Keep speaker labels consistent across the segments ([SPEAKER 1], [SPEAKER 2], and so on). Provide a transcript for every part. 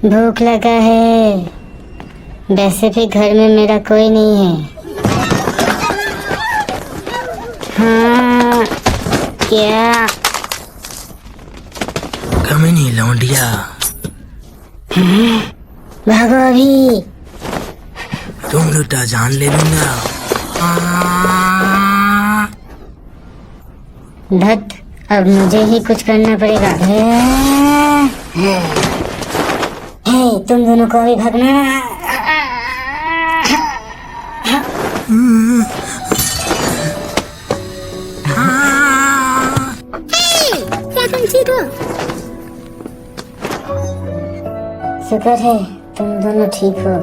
[SPEAKER 1] भूख लगा है। वैसे भी घर में मेरा कोई नहीं है। हाँ, क्या?
[SPEAKER 2] कमी नहीं लौंडिया।
[SPEAKER 1] भागो अभी।
[SPEAKER 2] तुम लुटा जान ले लूंगा।
[SPEAKER 1] धत, अब मुझे ही कुछ करना पड़ेगा। हे, तुम दोनों को अभी भागना। क्या तुम ठीक हो? शुक्र है तुम दोनों ठीक हो,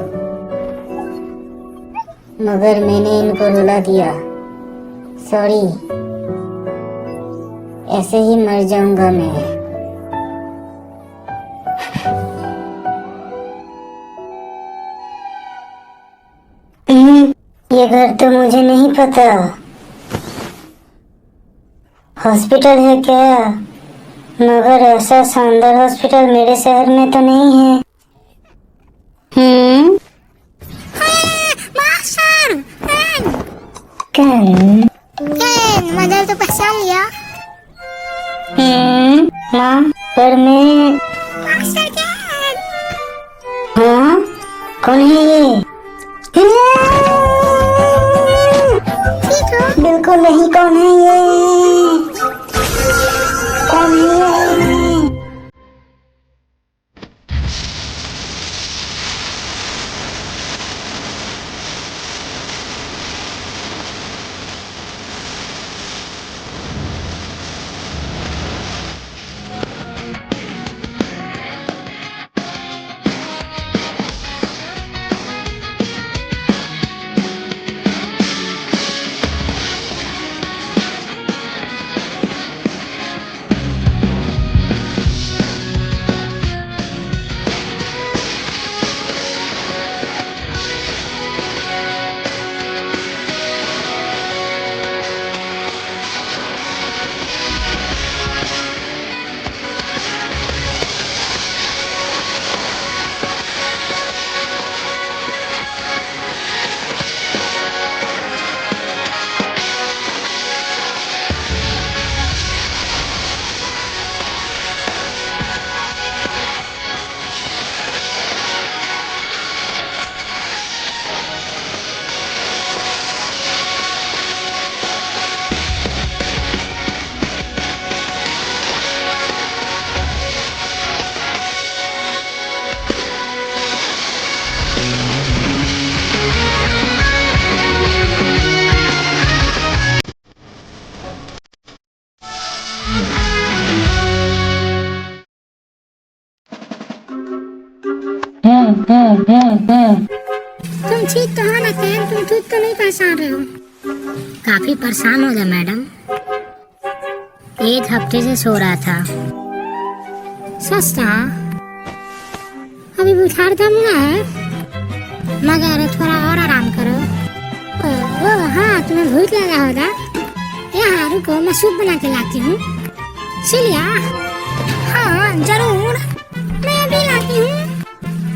[SPEAKER 1] मगर मैंने इनको रुला दिया। सॉरी, ऐसे ही मर जाऊंगा मैं। ये घर तो मुझे नहीं पता। हॉस्पिटल है क्या? मगर ऐसा शानदार हॉस्पिटल मेरे शहर में तो नहीं है।
[SPEAKER 3] मास्टर
[SPEAKER 1] कैन
[SPEAKER 3] मदर तो पहचान लिया।
[SPEAKER 1] माँ, पर मैं।
[SPEAKER 3] Master can.
[SPEAKER 1] हाँ, कौन है ये?
[SPEAKER 3] ठीक हो?
[SPEAKER 1] बिल्कुल नहीं, कौन है ये? कौन है ये?
[SPEAKER 3] तुम ठीक तो हो ना कैन? तुम ठीक तो नहीं पहचान रहे हो?
[SPEAKER 4] काफी परेशान हो गया मैडम। 1 हफ्ते से सो रहा था।
[SPEAKER 3] सच था? अभी बुखार कम हुआ है? मगर थोड़ा और आराम करो। ओ हाँ, तुम्हें भूख लगा होगा। यहाँ रुको, मैं सूप बना के लाती हूँ। सिलिया? हाँ जरूर, मैं भी लाती हूँ।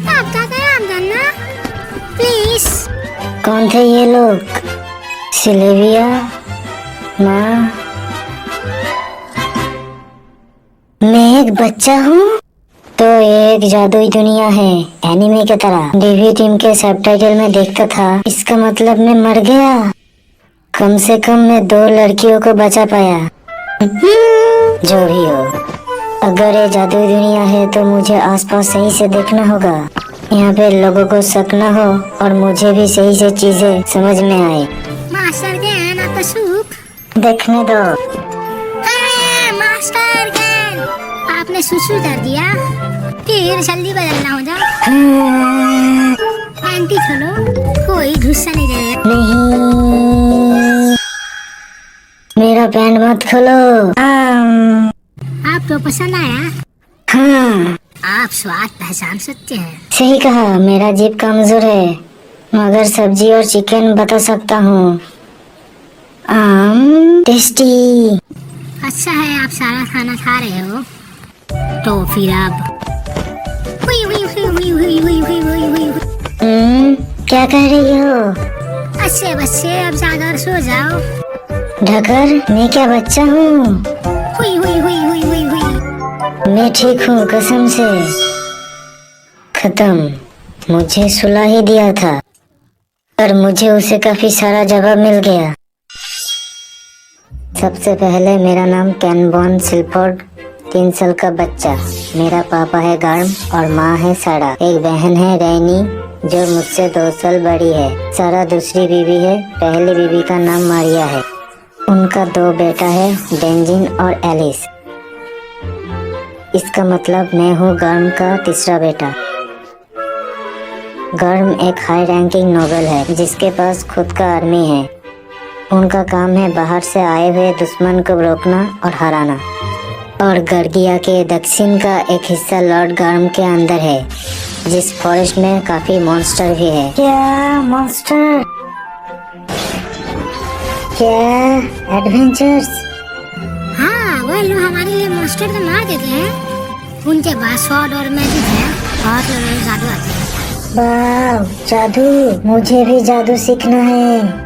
[SPEAKER 3] आपका कयाम करना प्लीज।
[SPEAKER 1] कौन थे ये लोग? सिलेविया? माँ, मैं एक बच्चा हूँ तो ये एक जादुई दुनिया है, एनिमे की तरह। डीवी टीम के सबटाइटल में देखता था। इसका मतलब मैं मर गया। कम से कम मैं 2 लड़कियों को बचा पाया। जो भी हो, अगर ये जादुई दुनिया है तो मुझे आसपास सही से देखना होगा। यहाँ पे लोगों को शक न हो और मुझे भी सही से चीजें समझ में आए।
[SPEAKER 3] मास्टर कैन, आपका सूप।
[SPEAKER 1] देखने दो।
[SPEAKER 3] मास्टर कैन, आपने सुसु कर दिया। फिर जल्दी बदलना हो जा। एंटी खोलो, कोई गुस्सा नहीं जाएगा।
[SPEAKER 1] नहीं, मेरा पैंट मत खोलो।
[SPEAKER 3] आपको पसंद आया?
[SPEAKER 1] हाँ,
[SPEAKER 4] आप स्वाद पहचान सकते हैं।
[SPEAKER 1] सही कहा। मेरा जीभ कमजोर है, मगर सब्जी और चिकन बता सकता हूँ। टेस्टी।
[SPEAKER 4] अच्छा है, आप सारा खाना खा रहे हो। तो फिर अब
[SPEAKER 3] कोई
[SPEAKER 1] क्या कह रही हो?
[SPEAKER 4] अच्छे बच्चे अब ज्यादा सो जाओ।
[SPEAKER 1] ढकर, मैं क्या बच्चा हूँ?
[SPEAKER 4] हुई हुई हुई हुई हुई हुई।
[SPEAKER 1] मैं ठीक हूँ कसम से। खत्म, मुझे सुला ही दिया था पर मुझे उसे काफी सारा जवाब मिल गया। सबसे पहले मेरा नाम कैनबॉन सिल्फोर्ड, 3 साल का बच्चा। मेरा पापा है गार्म और माँ है सारा। एक बहन है रैनी जो मुझसे 2 साल बड़ी है। सारा दूसरी बीवी है, पहली बीवी का नाम मारिया है। उनका 2 बेटा है, डेंजिन और एलिस। इसका मतलब मैं हूँ गार्म का तीसरा बेटा। गार्म एक हाई रैंकिंग नोबल है जिसके पास खुद का आर्मी है। उनका काम है बाहर से आए हुए दुश्मन को रोकना और हराना। और गर्गिया के दक्षिण का एक हिस्सा लॉर्ड गार्म के अंदर है, जिस फॉरेस्ट में काफी मॉन्स्टर भी है। क्या मॉन्स्टर? क्या एडवेंचर्स?
[SPEAKER 4] हाँ, वो लोग हमारे लिए मॉन्स्टर तो मार देते हैं। उनके पास स्वॉर्ड और मैजिक है और जादू आते हैं।
[SPEAKER 1] वाह, जादू! मुझे भी जादू सीखना है।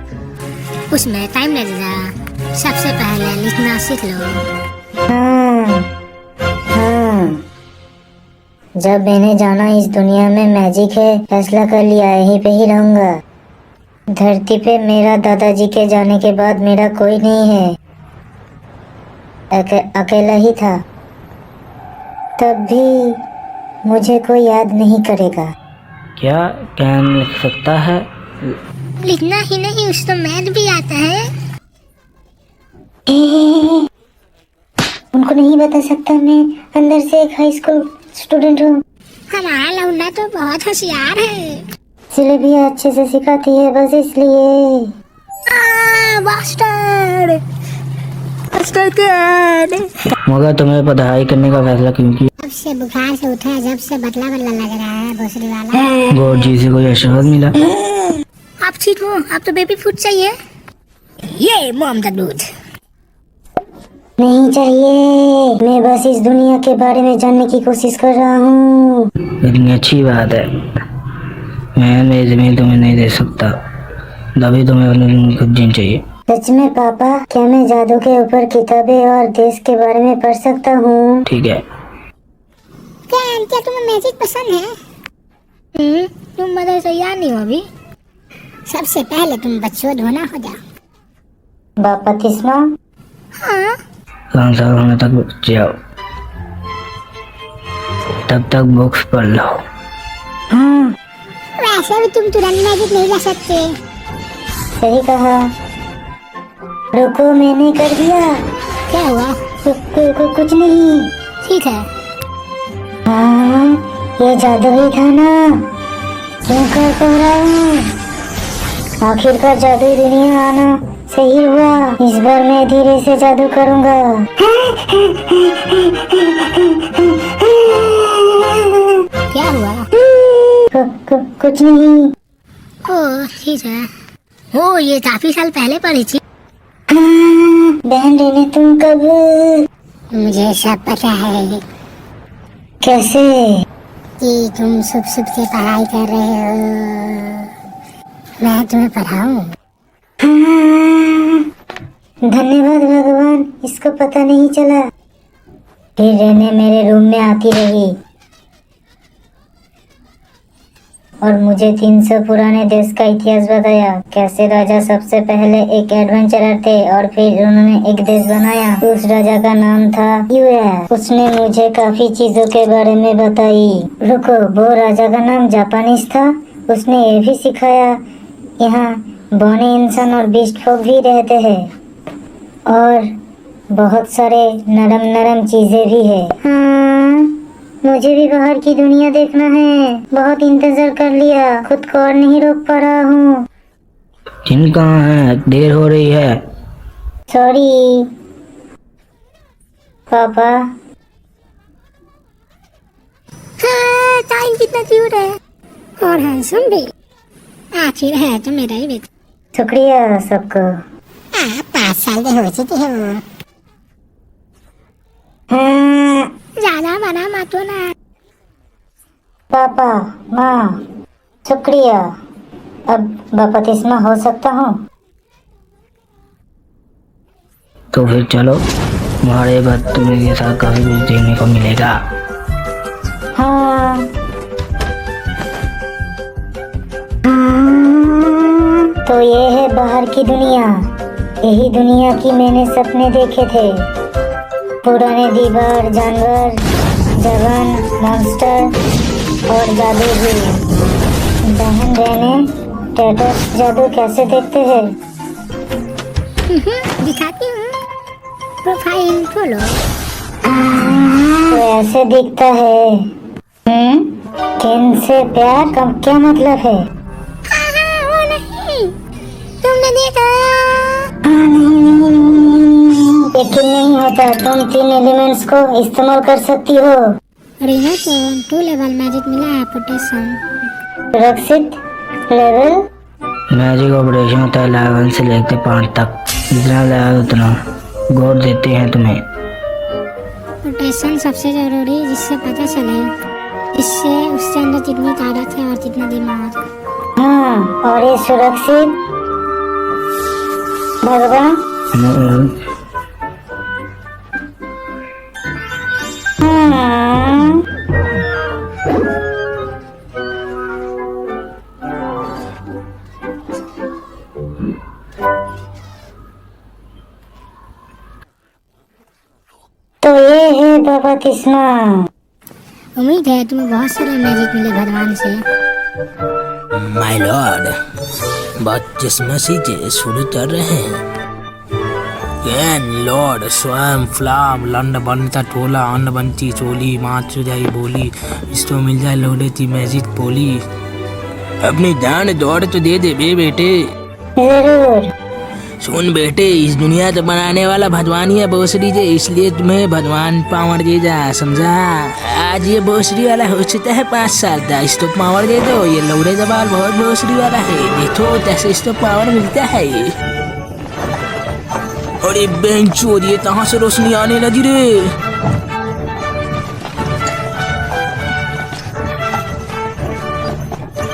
[SPEAKER 4] उसमें टाइम लगेगा। सबसे पहले लिखना सीख लो।
[SPEAKER 1] हाँ, हाँ। जब मैंने जाना इस दुनिया में मैजिक है, फैसला कर लिया यहीं पे ही रहूंगा। धरती पे मेरा दादाजी के जाने के बाद मेरा कोई नहीं है। अकेला ही था। तब भी मुझे कोई याद नहीं करेगा।
[SPEAKER 2] क्या कैन लिख सकता है?
[SPEAKER 4] लिखना ही नहीं, उसको मैथ भी आता है।
[SPEAKER 1] उनको नहीं बता सकता मैं अंदर से एक हाई स्कूल स्टूडेंट हूँ।
[SPEAKER 4] हमारा लौंडा तो बहुत होशियार है।
[SPEAKER 1] इसलिए भी अच्छे से सिखाती है, बस इसलिए।
[SPEAKER 2] मगर तुम्हें पढ़ाई करने का फैसला क्यों किया?
[SPEAKER 4] जब से बुखार से उठा है, जब से बदला बदला लग रहा है भोसड़ी वाला।
[SPEAKER 2] गॉड जी से कोई आशीर्वाद मिला?
[SPEAKER 4] आप ठीक हो? आप तो बेबी फूड चाहिए। ये मॉम का दूध।
[SPEAKER 1] नहीं चाहिए, मैं बस इस दुनिया के बारे में जानने की कोशिश कर रहा हूँ।
[SPEAKER 2] इतनी अच्छी बात है। मैं मेरी जमीन तुम्हें नहीं दे सकता, तभी तुम्हें कुछ दिन चाहिए।
[SPEAKER 1] सच में पापा, क्या मैं जादू के ऊपर किताबें और देश के बारे में पढ़ सकता हूँ?
[SPEAKER 2] ठीक है।
[SPEAKER 4] क्या तुम्हें मैजिक पसंद है? तुम मदर तैयार नहीं हो अभी। सबसे पहले तुम बच्चों धोना हो जाओ।
[SPEAKER 1] बपतिस्मा?
[SPEAKER 4] हाँ,
[SPEAKER 2] 5 साल होने तक बच्चे आओ, तब तक बुक्स पढ़ लो।
[SPEAKER 1] हाँ,
[SPEAKER 4] वैसे भी तुम तुरंत मैजिक नहीं ला सकते।
[SPEAKER 1] सही कहा। रुको, मैंने कर दिया।
[SPEAKER 4] क्या हुआ?
[SPEAKER 1] कुछ नहीं।
[SPEAKER 4] ठीक है।
[SPEAKER 1] हाँ, ये जादू ही था ना? क्यों कर रहा हूँ? आखिरकार जादुई दुनिया आना सही हुआ। इस बार मैं धीरे से जादू करूँगा।
[SPEAKER 4] क्या हुआ?
[SPEAKER 1] कुछ नहीं।
[SPEAKER 4] ओह ठीक है। ओ, ये काफी साल पहले पढ़ी थी।
[SPEAKER 1] बहन रहने तुम कब?
[SPEAKER 4] मुझे सब पता है
[SPEAKER 1] कैसे?
[SPEAKER 4] कि तुम सुबह सुबह से पढ़ाई कर रहे हो। मैं तुम्हें पढ़ाऊं।
[SPEAKER 1] धन्यवाद भगवान, इसको पता नहीं चला। फिर रहने मेरे रूम में आती रही और मुझे 300 पुराने देश का इतिहास बताया। कैसे राजा सबसे पहले एक एडवेंचरर थे और फिर उन्होंने एक देश बनाया। उस राजा का नाम था यूएस। उसने मुझे काफी चीजों के बारे में बताई। रुको, वो राजा का नाम जापानीज था। उसने ये भी सिखाया यहाँ बौने इंसान और बीस्ट folk भी रहते हैं और बहुत सारे नरम नरम चीजें भी है। हाँ, मुझे भी बाहर की दुनिया देखना है। बहुत इंतजार कर लिया, खुद को और नहीं रोक पा रहा हूँ।
[SPEAKER 2] जिन कहाँ है? देर हो रही है।
[SPEAKER 1] सॉरी पापा।
[SPEAKER 4] हाँ, टाइम कितना क्यूट है और हैंडसम भी। आखिर है तो मेरा ही बेटा।
[SPEAKER 1] शुक्रिया सबको।
[SPEAKER 4] आप 5 साल के हो चुके हो।
[SPEAKER 1] हाँ,
[SPEAKER 4] ज्यादा बड़ा मत होना।
[SPEAKER 1] पापा, माँ, शुक्रिया। अब बपतिस्मा हो सकता हूँ?
[SPEAKER 2] तो फिर चलो, तुम्हारे बाद तुम्हें के साथ काफी कुछ देखने को मिलेगा।
[SPEAKER 1] हाँ। तो ये है बाहर की दुनिया। यही दुनिया की मैंने सपने देखे थे। पुराने दीवार, जानवर, जवान, मॉन्स्टर और जादू भी। बहन रहने टेटस जादू कैसे देखते हैं?
[SPEAKER 3] दिखाती हूँ, प्रोफाइल खोलो।
[SPEAKER 1] तो ऐसे दिखता है। केन से प्यार का क्या मतलब है?
[SPEAKER 3] हाँ, वो नहीं, तुमने देखा?
[SPEAKER 1] यकीन नहीं होता तुम 3 एलिमेंट्स को इस्तेमाल कर सकती हो।
[SPEAKER 3] रीना को 2 लेवल मैजिक मिला है, प्रोटेक्शन।
[SPEAKER 1] सुरक्षित लेवल?
[SPEAKER 2] मैजिक ऑपरेशन होता है 11 से लेकर 5 तक। जितना लेवल उतना गौर देते हैं तुम्हें।
[SPEAKER 3] प्रोटेक्शन सबसे जरूरी, जिससे पता चले इससे उसके अंदर कितनी ताकत है और कितना दिमाग।
[SPEAKER 1] हाँ, और ये सुरक्षित भगवान। हाँ। तो ये है बपतिस्मा।
[SPEAKER 3] उम्मीद है तुम्हें बहुत सारे मैजिक मिले भगवान से।
[SPEAKER 5] माय लॉर्ड, बपतिस्मा से शुरू कर रहे हैं। कैन लॉर्ड स्वयं फ्लाम लंड बनता टोला अन्न बनती चोली मात सुजाई बोली इसको मिल जाए लोडे थी मैजिक बोली। अपनी जान दौड़ तो दे दे बे बेटे।
[SPEAKER 1] जरूर।
[SPEAKER 5] सुन बेटे, इस दुनिया को बनाने वाला भगवान ही है बोसरी जे, इसलिए तुम्हें भगवान पावर दे जा, समझा? आज ये बोसरी वाला हो चुका है 5 साल का, इसको पावर दे दो। ये लौड़े जबाल बहुत बोसरी वाला है, देखो कैसे इसको पावर मिलता है। अरे बेंचोद, ये कहाँ से रोशनी आने लगी रे?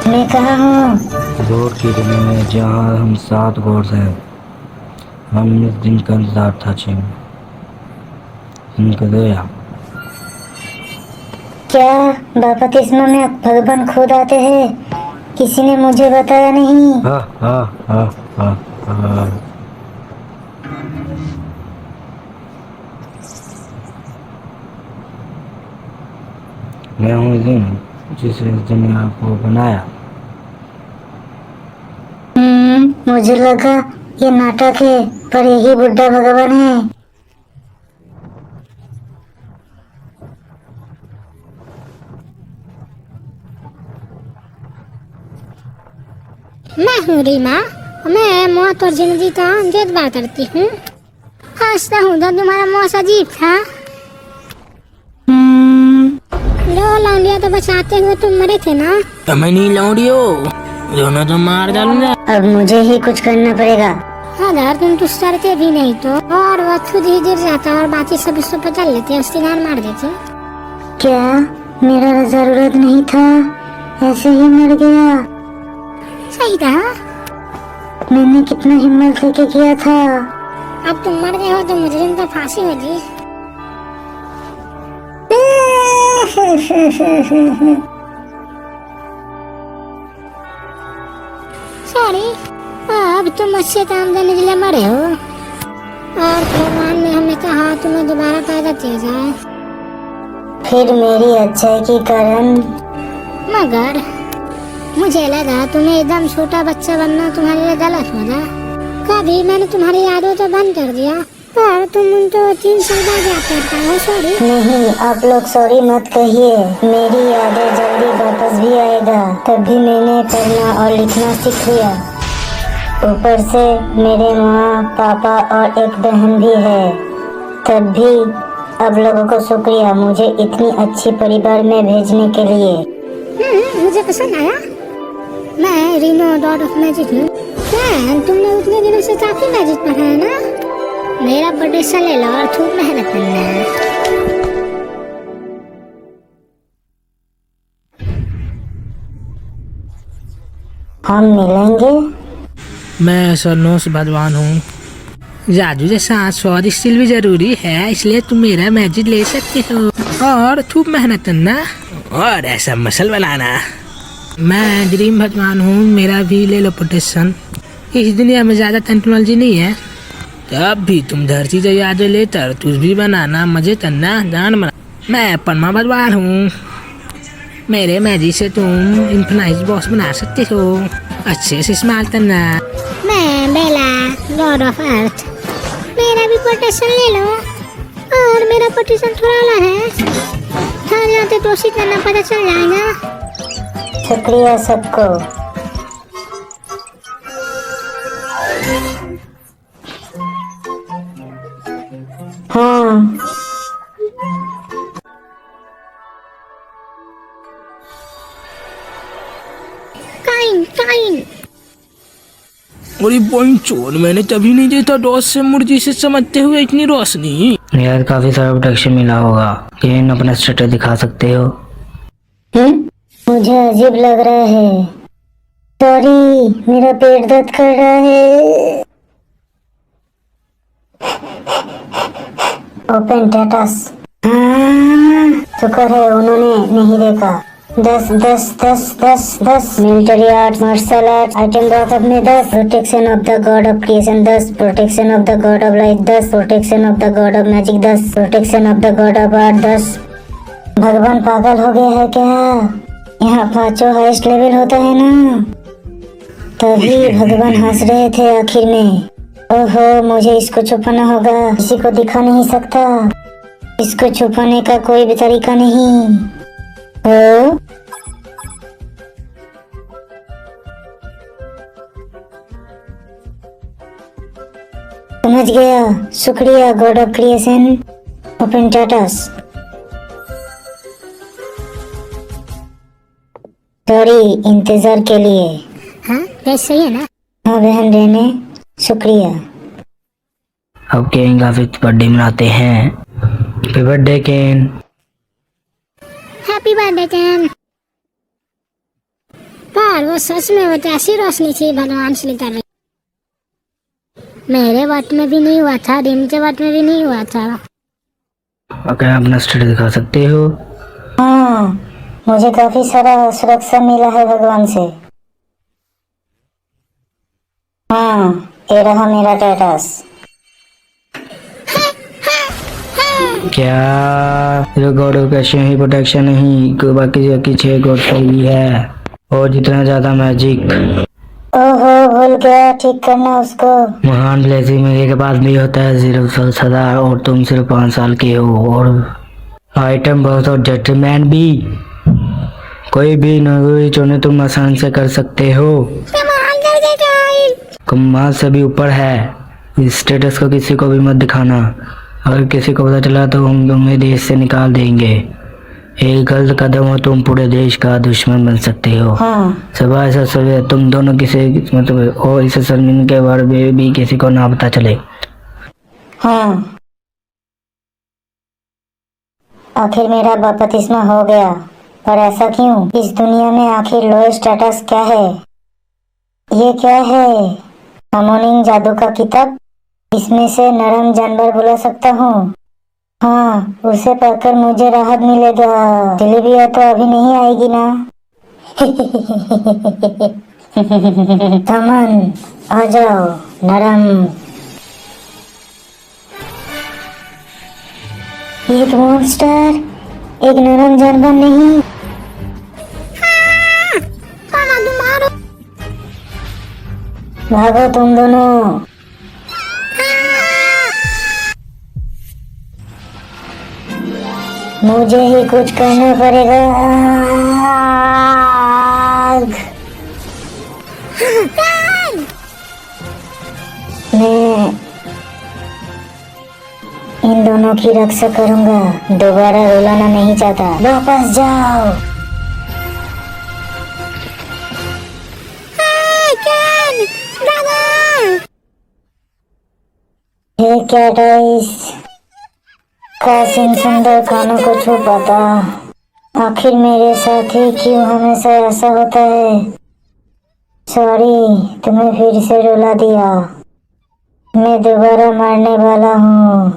[SPEAKER 1] मैं कहाँ हूँ?
[SPEAKER 2] गौर की दुनिया में जहाँ हम 7 गौर हैं। हम इस दिन का इंतजार था चीन। इनका गया।
[SPEAKER 1] क्या बपतिस्मा में भगवान खुद आते हैं? किसी ने मुझे बताया नहीं।
[SPEAKER 2] हा हा हा हा हा। मैं हूँ दिन जिसे इस दुनिया को बनाया।
[SPEAKER 1] मुझे लगा ये नाटक है, पर यही बुढ़ा भगवान है।
[SPEAKER 3] मैं हूँ रीमा, मैं मौत और जिंदगी का जज्बा करती हूँ। हंसता हूँ तो तुम्हारा मौत अजीब था। लो लौंडिया तो बचाते हुए तुम मरे थे ना।
[SPEAKER 5] मैं नहीं लौड़ियो, दोनों तो मार डालूंगा।
[SPEAKER 1] अब मुझे ही कुछ करना पड़ेगा।
[SPEAKER 3] अगर तुम तो डरते भी नहीं तो, और वह खुद ही गिर जाता और बाकी सब उसको पकड़ लेते, उसकी जान मार देते।
[SPEAKER 1] क्या मेरा जरूरत नहीं था? ऐसे ही मर गया।
[SPEAKER 3] सही था।
[SPEAKER 1] मैंने कितना हिम्मत लेके किया था।
[SPEAKER 3] अब तुम मर गए हो तो मुजरिम तो फांसी होगी। सॉरी, अब तुम मुझसे काम करने के लिए मरे हो, और भगवान ने हमें कहा तुम्हें दोबारा पैदा किया जाए।
[SPEAKER 1] फिर मेरी अच्छाई के कारण।
[SPEAKER 3] मगर मुझे लगा तुम्हें एकदम छोटा बच्चा बनना तुम्हारे लिए गलत होगा। कभी मैंने तुम्हारी यादों तो बंद कर दिया, पर तुम उनको 3 साल बाद याद करता हो। सॉरी।
[SPEAKER 1] नहीं, आप लोग सॉरी मत कहिए। मेरी यादें जल्दी वापस भी आएगा। तभी मैंने पढ़ना और लिखना सीख लिया। ऊपर से मेरे माँ, पापा और एक बहन भी है। तब भी अब लोगों को शुक्रिया मुझे इतनी अच्छी परिवार में भेजने के लिए।
[SPEAKER 3] मुझे पसंद आया। मैं रीनो डॉट ऑफ मैजिक हूँ। क्या तुमने उतने दिनों से काफी मैजिक पढ़ा है ना? मेरा प्रोटेक्शन ले लो और खूब मेहनत करना।
[SPEAKER 1] हम मिलेंगे।
[SPEAKER 5] मैं सरनोस भगवान हूँ। जादू जैसा स्वाद स्टिल भी जरूरी है, इसलिए तुम मेरा मैजिक ले सकते हो और खूब मेहनत करना और ऐसा मसल बनाना। मैं ड्रीम भगवान हूँ, मेरा भी ले लो प्रोटेक्शन। इस दुनिया में ज़्यादा टेक्नोलॉजी नहीं है, तब भी तुम धरती से याद लेकर कुछ भी बनाना, मजे करना, जान बना। मैं परमा भगवान हूँ, मेरे मैजिक से तुम इन्फिनाइट बॉस बना सकते हो। अच्छे से इस्तेमाल करना।
[SPEAKER 3] मैं बेला गॉड ऑफ अर्थ, मेरा भी प्रोटेक्शन ले लो। और मेरा प्रोटेक्शन थोड़ा अलग है, घर जाते कोशिश करना पता चल जाएगा।
[SPEAKER 1] शुक्रिया सबको। हाँ,
[SPEAKER 3] काइन
[SPEAKER 5] अरे पॉइंट चोर, मैंने तभी नहीं देखा डॉस से मुर्गी से समझते हुए इतनी रोशनी।
[SPEAKER 2] यार काफी सारा प्रोटेक्शन मिला होगा। केन अपना स्टेटस दिखा सकते हो?
[SPEAKER 1] मुझे अजीब लग रहा है। सॉरी, मेरा पेट दर्द कर रहा है। Open status. शुक्र है उन्होंने नहीं देखा। 10 10 10 10 10 military art, martial art, item drop में 10, protection of the god of creation 10, protection of the god of light 10, protection of the god of magic 10, protection of the god of art 10। भगवान पागल हो गया है क्या? यहाँ 5 हाईएस्ट लेवल होता है ना, तभी भगवान हंस रहे थे आखिर में। ओहो, मुझे इसको छुपाना होगा, किसी को दिखा नहीं सकता। इसको छुपाने का कोई भी तरीका नहीं। ओ समझ गया। शुक्रिया God of creation. Open status. Sorry इंतजार के लिए।
[SPEAKER 3] हाँ बेस सही है ना।
[SPEAKER 1] हाँ बहन रहने, शुक्रिया।
[SPEAKER 2] अब केन का 5th बर्थडे मनाते हैं। Happy birthday Ken.
[SPEAKER 3] Happy birthday Ken. पर वो सच में वो कैसी रोशनी थी भगवान से निकल रही। मेरे वक्त में भी नहीं हुआ था, रिम के वक्त में भी नहीं हुआ था।
[SPEAKER 2] ओके, अपना स्टेटस दिखा सकते हो?
[SPEAKER 1] हाँ, मुझे काफी सारा सुरक्षा मिला है भगवान से। हाँ, ये रहा मेरा स्टेटस।
[SPEAKER 2] क्या God of creation he protection नहीं, बाकी 6 गॉड सही है। और जितना ज्यादा मैजिक।
[SPEAKER 1] ओहो, भूल गया ठीक करना उसको।
[SPEAKER 2] महान ब्लेसिंग मेरे के पास भी होता है 0 सदा, और तुम सिर्फ 5 साल के हो। और आइटम बहुत और जेंटलमैन भी, कोई भी नगरी चुने तुम आसान से कर सकते हो। कमाल से भी ऊपर है। इस स्टेटस को किसी को भी मत दिखाना, अगर किसी को पता चला तो हम तुम्हें देश से निकाल देंगे। एक गलत कदम हो तुम पूरे देश का दुश्मन बन सकते हो।
[SPEAKER 1] हाँ,
[SPEAKER 2] सुबह ऐसा सुबह तुम दोनों किसी मतलब और इसे शर्मिंदगी के बारे में भी किसी को ना पता चले।
[SPEAKER 1] हाँ, आखिर मेरा बपतिस्मा हो गया। पर ऐसा क्यों? इस दुनिया में आखिर लोएस्ट स्टेटस क्या है? ये क्या है? अमोनिंग जादू का किताब? इसमें से नरम जानवर बुला सकता हूँ। हाँ, उसे पढ़कर मुझे राहत मिलेगा। जलेबिया तो अभी नहीं आएगी ना। अमन आ जाओ नरम। एक मॉन्स्टर, एक नरम जानवर नहीं। भागो तुम दोनों। मुझे ही कुछ करना पड़ेगा। मैं इन दोनों की रक्षा करूंगा। दोबारा रुलाना नहीं चाहता। वापस जाओ। हे कैटाइस, कासिम सुंदर कानों को छू पाता। आखिर मेरे साथ ही क्यों हमेशा ऐसा होता है? सॉरी, तुम्हें फिर से रुला दिया। मैं दोबारा मारने वाला हूँ।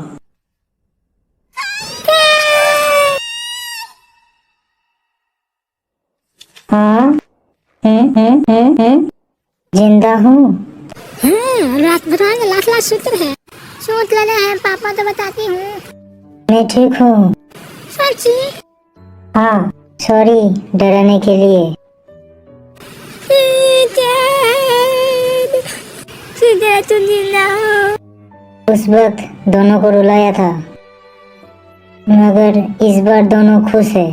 [SPEAKER 1] हाँ? जिंदा हूँ।
[SPEAKER 4] हाँ, रात बताएंगे लास्ट लास्ट सूत्र है, सोच लेना है, पापा तो बताती हूँ।
[SPEAKER 1] मैं ठीक हूँ।
[SPEAKER 4] सच्ची?
[SPEAKER 1] हाँ, सॉरी डराने के लिए।
[SPEAKER 4] तुम जिंदा हो।
[SPEAKER 1] उस वक्त दोनों को रुलाया था, मगर इस बार दोनों खुश है।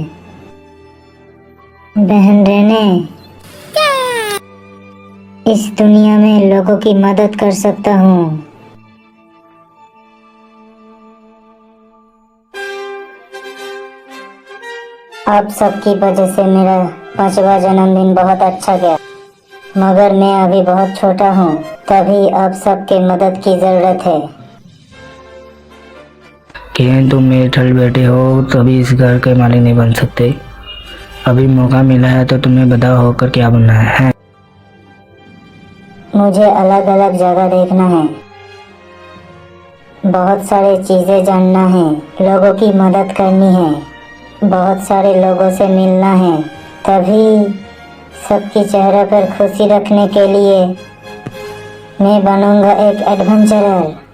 [SPEAKER 1] बहन रेने, इस दुनिया में लोगों की मदद कर सकता हूँ। आप सबकी वजह से मेरा 5वां जन्मदिन बहुत अच्छा गया, मगर मैं अभी बहुत छोटा हूँ, तभी आप सबके मदद की जरूरत है।
[SPEAKER 2] केन, तुम मेरे ठल बेटे हो, तभी इस घर के मालिक नहीं बन सकते। अभी मौका मिला है तो तुम्हें बताओ होकर क्या बनना है।
[SPEAKER 1] मुझे अलग अलग जगह देखना है, बहुत सारी चीजें जानना है, लोगों की मदद करनी है, बहुत सारे लोगों से मिलना है, तभी सबके चेहरे पर खुशी रखने के लिए मैं बनूंगा एक एडवेंचरर।